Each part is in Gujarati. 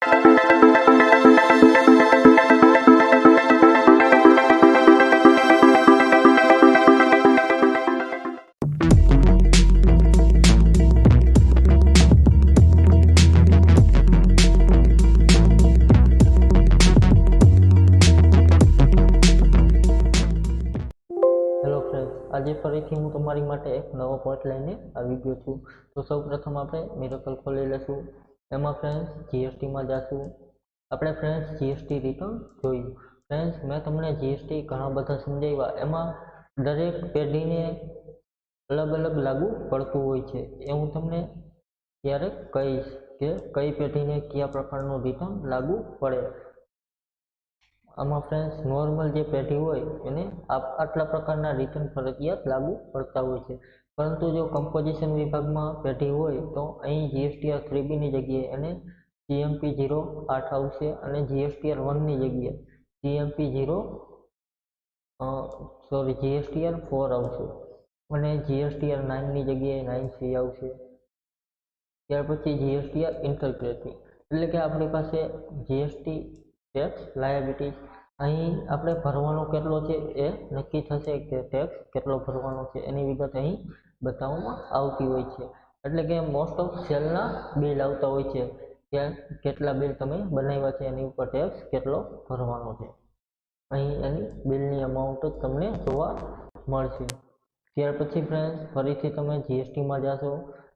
હેલો ફ્રેન્ડ્સ, આજે ફરીથી હું તમારી માટે એક નવો પોઈન્ટ લઈને આવી ગયો છું. તો સૌ પ્રથમ આપણે મિરેકલ ખોલી લેશું. એમાં ફ્રેન્ડ્સ જીએસટીમાં જશું. આપણે ફ્રેન્ડ્સ જીએસટી રિટર્ન જોયું. ફ્રેન્ડ્સ, મેં તમને જીએસટી ઘણા બધા સમજાવ્યા. એમાં દરેક પેઢીને અલગ અલગ લાગુ પડતું હોય છે. એ હું તમને ક્યારેક કહીશ કે કઈ પેઢીને કયા પ્રકારનું રિટર્ન લાગુ પડે. આમાં ફ્રેન્ડ્સ નોર્મલ જે પેઢી હોય એને આટલા પ્રકારના રિટર્ન ફરજિયાત લાગુ પડતા હોય છે. પરંતુ જો કમ્પોઝિશન વિભાગમાં પેઢી હોય તો અહીં જીએસટીઆર 3Bની જગ્યાએ એને જીએમપી 08 આવશે અને જીએસટીઆર 1ની જગ્યાએ જીએસટીઆર 4 આવશે અને જીએસટીઆર 9ની જગ્યાએ 9C આવશે. ત્યાર પછી જીએસટીઆર ઇન્ટરગ્રેટિવ, એટલે કે આપણી પાસે જીએસટી ટેક્સ લાયબિલિટી. અહીં આપણે ભરવાનો કેટલો છે એ નક્કી થશે કે ટેક્સ કેટલો ભરવાનો છે એની વિગત અહીં બતાવવામાં આવતી હોય છે. એટલે કે મોસ્ટ ઓફ સેલના બિલ આવતા હોય છે, ત્યાં કેટલા બિલ તમે બનાવ્યા છે એની ઉપર ટેક્સ કેટલો ભરવાનો છે. અહીં એની બિલની અમાઉન્ટ જ તમને જોવા મળશે. ત્યાર પછી ફ્રેન્ડ્સ ફરીથી તમે જીએસટીમાં જશો.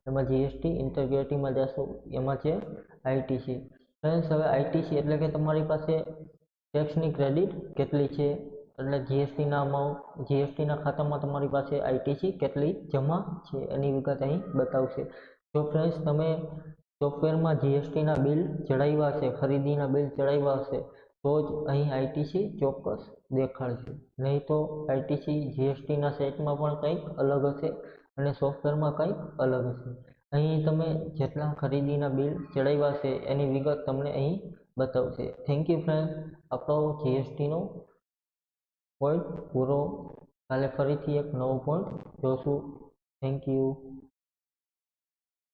એમાં જીએસટી ઇન્ટરગ્રેટિવમાં જશો. એમાં છે આઈટીસી. ફ્રેન્ડ્સ, હવે આઈટીસી એટલે કે તમારી પાસે ટેક્સની ક્રેડિટ કેટલી છે, એટલે જીએસટીના ખાતામાં તમારી પાસે આઈટીસી કેટલી જમા છે એની વિગત અહીં બતાવશે. જો ફ્રેન્ડ્સ તમે સોફ્ટવેરમાં જીએસટીના બિલ ચડાવ્યા હશે, ખરીદીના બિલ ચડાવ્યા હશે, તો જ અહીં આઈટીસી ચોક્કસ દેખાડશે. નહીં તો આઈટીસી જીએસટીના સેટમાં પણ કંઈક અલગ હશે અને સોફ્ટવેરમાં કંઈક અલગ હશે. અહીં તમે જેટલા ખરીદીના બિલ ચડાવ્યા હશે એની વિગત તમને અહીં બતાવશે. Thank you friend. આપણો જીએસટીનો પોઈન્ટ પૂરો. કાલે ફરીથી એક નવો પોઈન્ટ જોશું. Thank you.